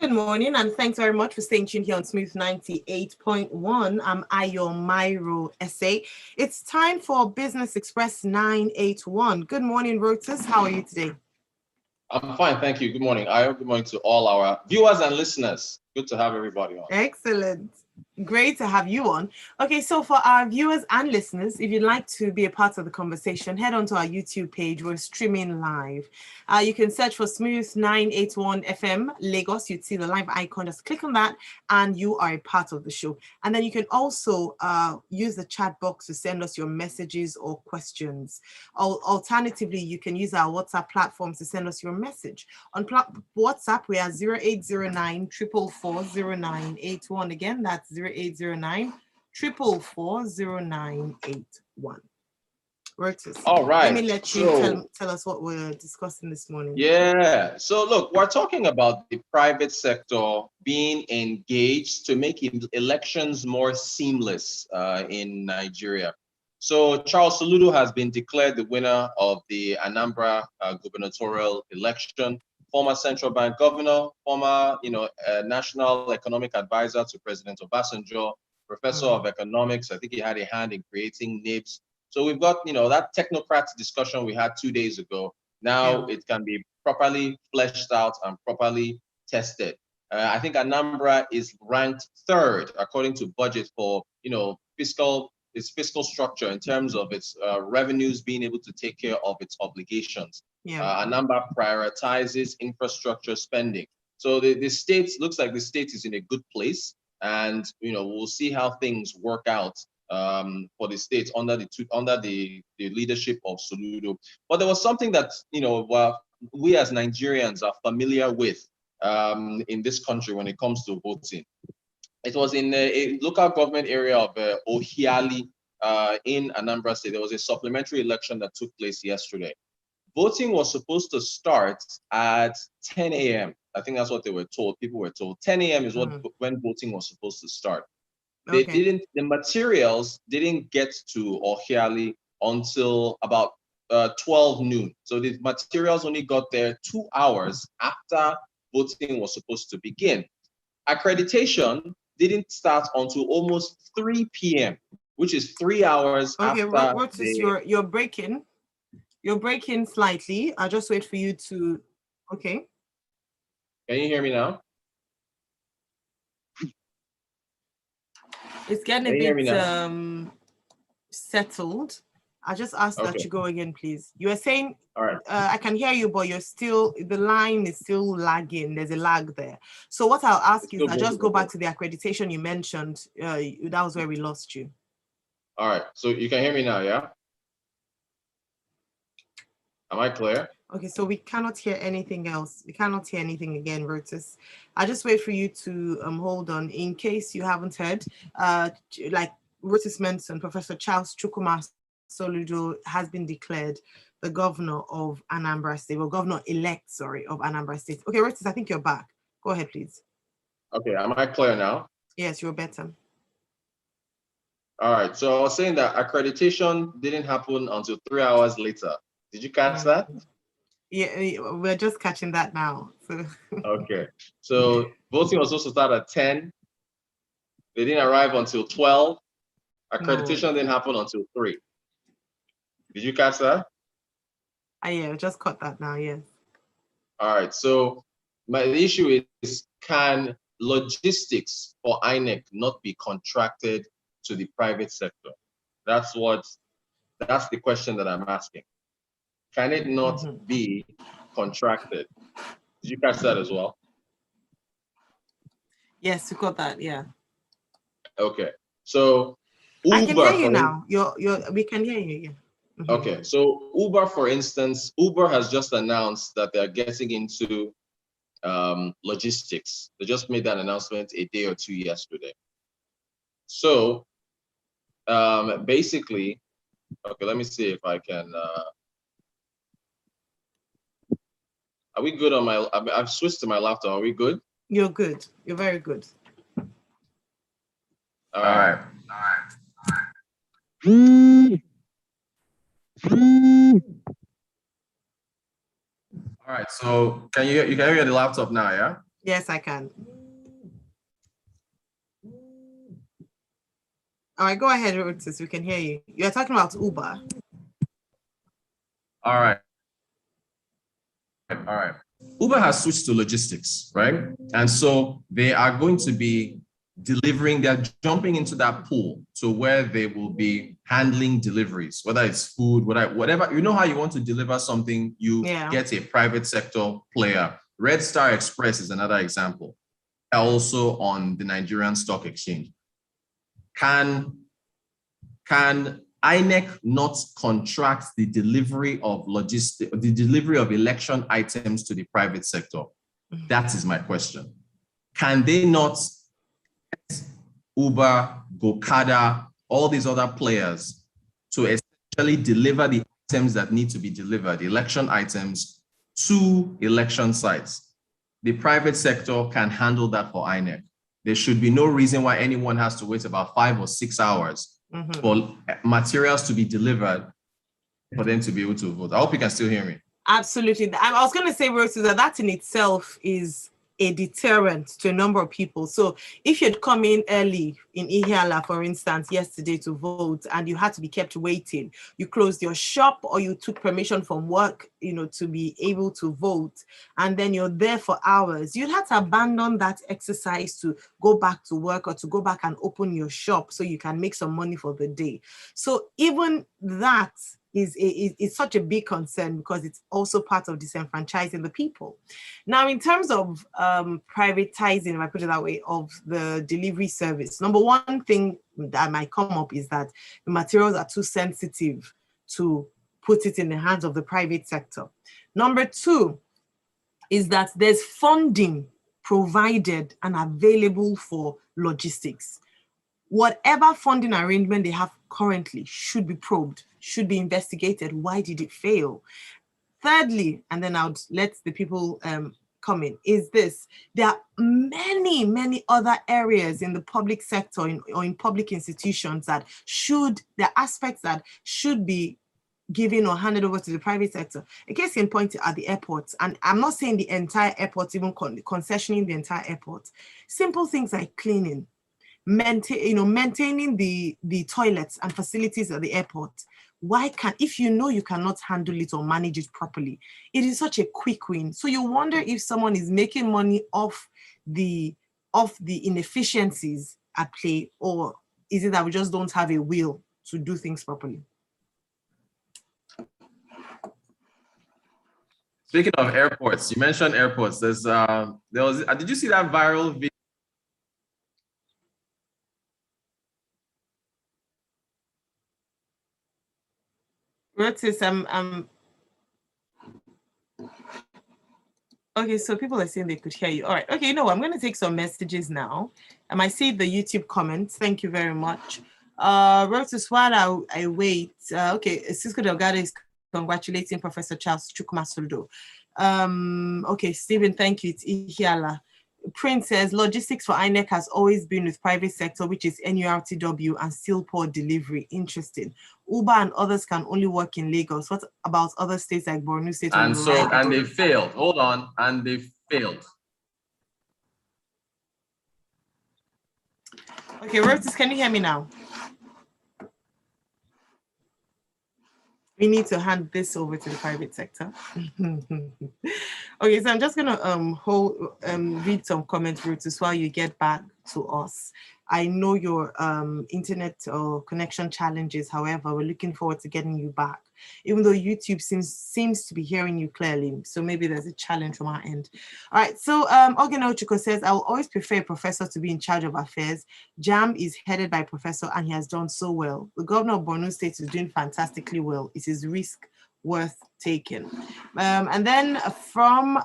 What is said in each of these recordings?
Good morning, and thanks very much for staying tuned here on Smooth 98.1. I'm Ayo Mairo-Ese. It's time for Business Express 981. Good morning, Rotus. How are you today? I'm fine, thank you. Good morning, Ayo. Good morning to all our viewers and listeners. Good to have everybody on. Excellent. Great to have you on. Okay, so for our viewers and listeners, if you'd like to be a part of the conversation, head on to our YouTube page. We're streaming live. You can search for Smooth 981 FM Lagos. You'd see the live icon. Just click on that and you are a part of the show. And then you can also use the chat box to send us your messages or questions. Alternatively, you can use our WhatsApp platform to send us your message. On WhatsApp, we are 0809 444 0981. Again, that's 0809 444 0981. Rotus. All right. Let me let you tell us what we're discussing this morning. Yeah. So look, we're talking about the private sector being engaged to make elections more seamless in Nigeria. So Charles Soludo has been declared the winner of the Anambra gubernatorial election. Former central bank governor, former national economic advisor to President Obasanjo, professor of economics. I think he had a hand in creating NIBS. So we've got that technocrat discussion we had 2 days ago. Now it can be properly fleshed out and properly tested. I think Anambra is ranked third according to budget for its fiscal structure in terms of its revenues being able to take care of its obligations. Anambra prioritizes infrastructure spending. So the state looks like the state is in a good place, and we'll see how things work out for the state under the leadership of Soludo. But there was something that we as Nigerians are familiar with in this country when it comes to voting. It was in a local government area of Ohiali in Anambra State. There was a supplementary election that took place yesterday. Voting was supposed to start at 10 a.m. I think that's what they were told. People were told 10 a.m. is when voting was supposed to start. The materials didn't get to Ohiali until about 12 noon. So the materials only got there 2 hours after voting was supposed to begin. Accreditation didn't start until almost 3 p.m., which is 3 hours after. Okay, you're breaking. You're breaking slightly. I'll just wait for you to. Okay. Can you hear me now? It's getting a bit settled. I just asked that you go again, please. You were saying, all right. I can hear you, but the line is still lagging. There's a lag there. So what I'll ask you is, just go back to the accreditation you mentioned. That was where we lost you. All right. So you can hear me now, yeah? Am I clear? Okay, so we cannot hear anything else. We cannot hear anything again, Rotus. I'll just wait for you to hold on. In case you haven't heard, like Rotus mentioned, Professor Charles Chukwuma Soludo has been declared the governor of Anambra State, or governor-elect, of Anambra State. Okay, Rotus, I think you're back. Go ahead, please. Okay, am I clear now? Yes, you're better. All right, so I was saying that accreditation didn't happen until 3 hours later. Did you catch that? Yeah, we're just catching that now. So. Okay, so voting was supposed to start at 10. They didn't arrive until 12. Accreditation didn't happen until 3. Did you catch that? Yeah, just caught that now, yes. All right, so the issue is, can logistics for INEC not be contracted to the private sector? That's the question that I'm asking. Can it not be contracted? Did you catch that as well? Yes, we got that, yeah. Okay, so Uber, I can hear you now. We can hear you, yeah. Okay, so Uber, for instance, Uber has just announced that they're getting into logistics. They just made that announcement a day or two yesterday. So basically, okay, let me see if I can. Are we good on my? I've switched to my laptop. Are we good? You're good. You're very good. All right. All right. So you can hear the laptop now, yeah? Yes, I can. All right, go ahead, Rotus. We can hear you. You're talking about Uber. All right. All right. Uber has switched to logistics, right? And so they are going to be delivering, they're jumping into that pool to where they will be handling deliveries, whether it's food, whatever, you know how you want to deliver something, you get a private sector player. Red Star Express is another example, also on the Nigerian Stock Exchange. Can INEC not contract the delivery of election items to the private sector? That is my question. Can they not, Uber, Gokada, all these other players, to essentially deliver the items that need to be delivered, election items, to election sites? The private sector can handle that for INEC. There should be no reason why anyone has to wait about 5 or 6 hours for materials to be delivered for them to be able to vote. I hope you can still hear me. Absolutely. I was going to say, Rotus, that in itself is a deterrent to a number of people. So if you'd come in early in Ihiala, for instance, yesterday to vote, and you had to be kept waiting, you closed your shop or you took permission from work, to be able to vote, and then you're there for hours, you'd have to abandon that exercise to go back to work or to go back and open your shop so you can make some money for the day. So even that is such a big concern, because it's also part of disenfranchising the people. Now, in terms of privatizing, if I put it that way, of the delivery service, number one thing that might come up is that the materials are too sensitive to put it in the hands of the private sector. Number two is that there's funding provided and available for logistics. Whatever funding arrangement they have currently should be probed, should be investigated. Why did it fail? Thirdly, and then I'll let the people come in, is this: there are many, many other areas in the public sector or in public institutions that there are aspects that should be given or handed over to the private sector. A case in point are the airports, and I'm not saying the entire airport, even concessioning the entire airport. Simple things like cleaning, maintaining the toilets and facilities at the airport. If you cannot handle it or manage it properly, it is such a quick win. So you wonder if someone is making money off the inefficiencies at play, or is it that we just don't have a will to do things properly? Speaking of airports, you mentioned airports. Did you see that viral video? Rotus, okay, so people are saying they could hear you. All right, okay, I'm going to take some messages now. I see the YouTube comments. Thank you very much. Rotus, while I wait, okay, Cisco Delgado is congratulating Professor Charles Chukwuma Soludo. Okay, Stephen, thank you. It's Ihiala. Prince says, logistics for INEC has always been with private sector, which is NURTW and still poor delivery. Interesting. Uber and others can only work in Lagos. What about other states like Borno State? And they failed. Hold on. And they failed. Okay, Rotus, can you hear me now? We need to hand this over to the private sector. Okay, so I'm just gonna read some comments, Rotus, while you get back to us. I know your internet or connection challenges. However, we're looking forward to getting you back, even though YouTube seems to be hearing you clearly. So maybe there's a challenge from our end. All right. So Ogeno Chuko says, I will always prefer a professor to be in charge of affairs. JAM is headed by a professor and he has done so well. The governor of Borno State is doing fantastically well. It is risk worth taking. And then from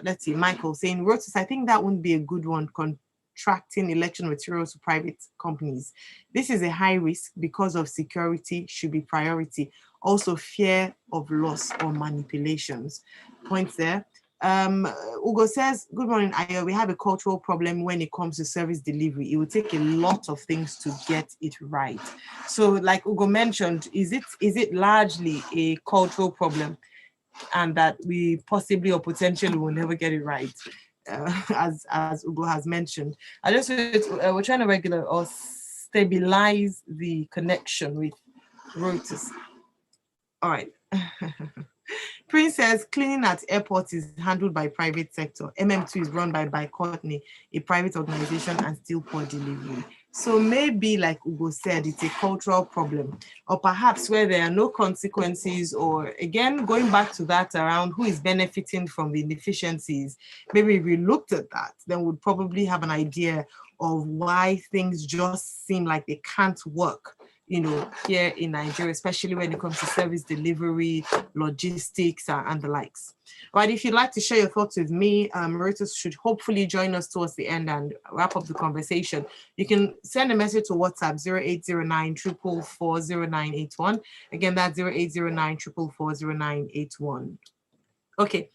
let's see, Michael saying, Rotus, I think that wouldn't be a good one, contracting election materials to private companies. This is a high risk because of security should be priority. Also fear of loss or manipulations. Points there. Ugo says, good morning, Ayo. We have a cultural problem when it comes to service delivery. It will take a lot of things to get it right. So like Ugo mentioned, is it largely a cultural problem? and that we possibly or potentially will never get it right, as Ugo has mentioned. I just we're trying to regulate or stabilize the connection with Rotus. All right. Princess, cleaning at airports is handled by private sector. MM2 is run by Courtney, a private organization, and still poor delivery. So maybe, like Ugo said, it's a cultural problem, or perhaps where there are no consequences, or again, going back to that around who is benefiting from the inefficiencies. Maybe if we looked at that, then we'd probably have an idea of why things just seem like they can't work, you know, here in Nigeria, especially when it comes to service delivery, logistics, and the likes. Right, if you'd like to share your thoughts with me, Rotus should hopefully join us towards the end and wrap up the conversation. You can send a message to WhatsApp 0809 444 0981. Again, that's 0809 444 0981. Okay,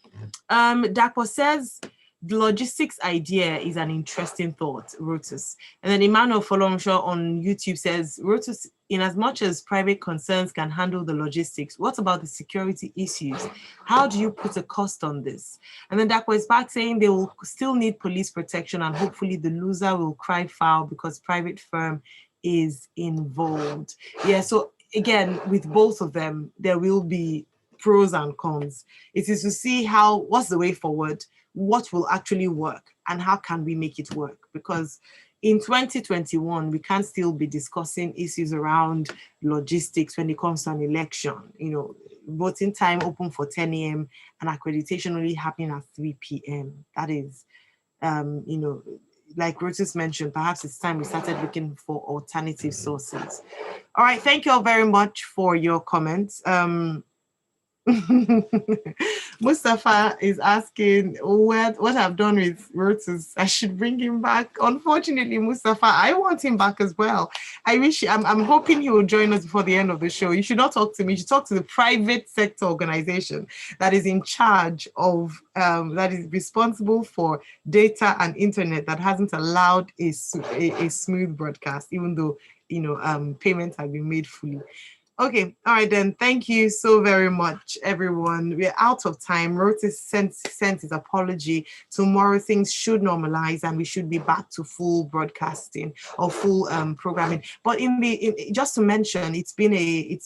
Dapo says, the logistics idea is an interesting thought, Rotus. And then Emmanuel Folomshaw on YouTube says, Rotus, in as much as private concerns can handle the logistics, what about the security issues? How do you put a cost on this? And then Dapo is back saying they will still need police protection, and hopefully the loser will cry foul because private firm is involved. Yeah, so again, with both of them, there will be pros and cons. It is to see what's the way forward, what will actually work, and how can we make it work? Because in 2021, we can't still be discussing issues around logistics when it comes to an election. You know, voting time open for 10 a.m. and accreditation only happening at 3 p.m. That is, you know, like Rotus mentioned, perhaps it's time we started looking for alternative sources. All right, thank you all very much for your comments. Mustafa is asking what I've done with Rotus. I should bring him back. Unfortunately, Mustafa, I want him back as well. I'm hoping he will join us before the end of the show. You should not talk to me. You should talk to the private sector organization that is in charge of, that is responsible for data and internet, that hasn't allowed a smooth broadcast, even though, you know, payments have been made fully. Okay, all right then. Thank you so very much, everyone. We're out of time. Rotus sent his apology. Tomorrow things should normalize and we should be back to full broadcasting or full programming. But just to mention, it's been a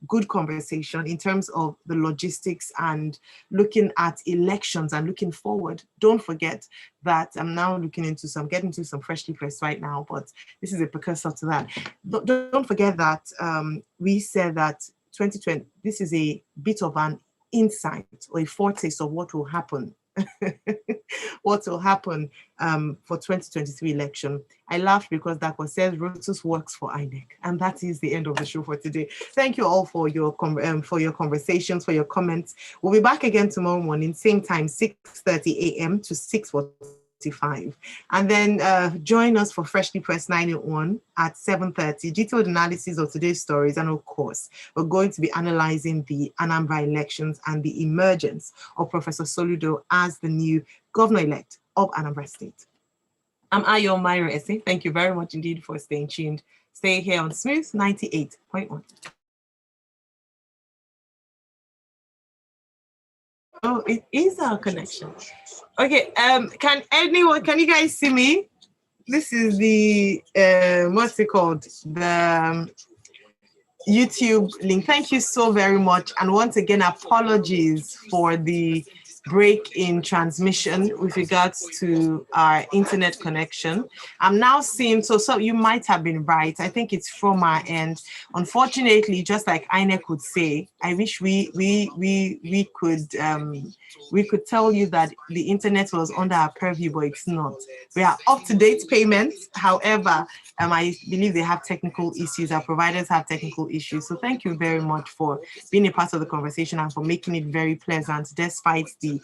good conversation in terms of the logistics and looking at elections and looking forward. Don't forget that I'm now getting into some freshly pressed right now, but this is a precursor to that. Don't forget that we said that 2020, this is a bit of an insight or a foretaste of what will happen. What will happen for 2023 election. I laughed because Dapo says Rotus works for INEC, and that is the end of the show for today. Thank you all for your conversations, for your comments. We'll be back again tomorrow morning, same time, 6:30 a.m. to 6:45. And then join us for Freshly Pressed 901 at 7:30, detailed analysis of today's stories. And of course, we're going to be analyzing the Anambra elections and the emergence of Professor Soludo as the new governor-elect of Anambra State. I'm Ayo Mairo-Ese. Thank you very much indeed for staying tuned. Stay here on Smooth 98.1. Oh, it is our connection. Okay, can you guys see me? This is the, what's it called? The YouTube link. Thank you so very much. And once again, apologies for the break in transmission with regards to our internet connection. I'm now seeing, so you might have been right. I think it's from our end. Unfortunately, just like INEC would say, I wish we could tell you that the internet was under our purview, but it's not. We are up-to-date payments. However, I believe they have technical issues. Our providers have technical issues. So thank you very much for being a part of the conversation and for making it very pleasant despite the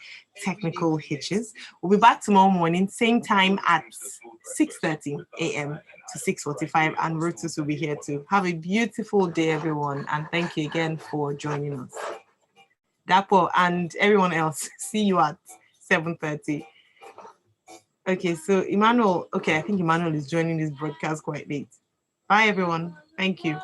technical hitches. We'll be back tomorrow morning, same time at 6:30 a.m. to 6:45, and Rotus will be here too. Have a beautiful day, everyone, and thank you again for joining us. Dapo and everyone else, see you at 7:30. Okay, so Emmanuel, I think Emmanuel is joining this broadcast quite late. Bye, everyone. Thank you.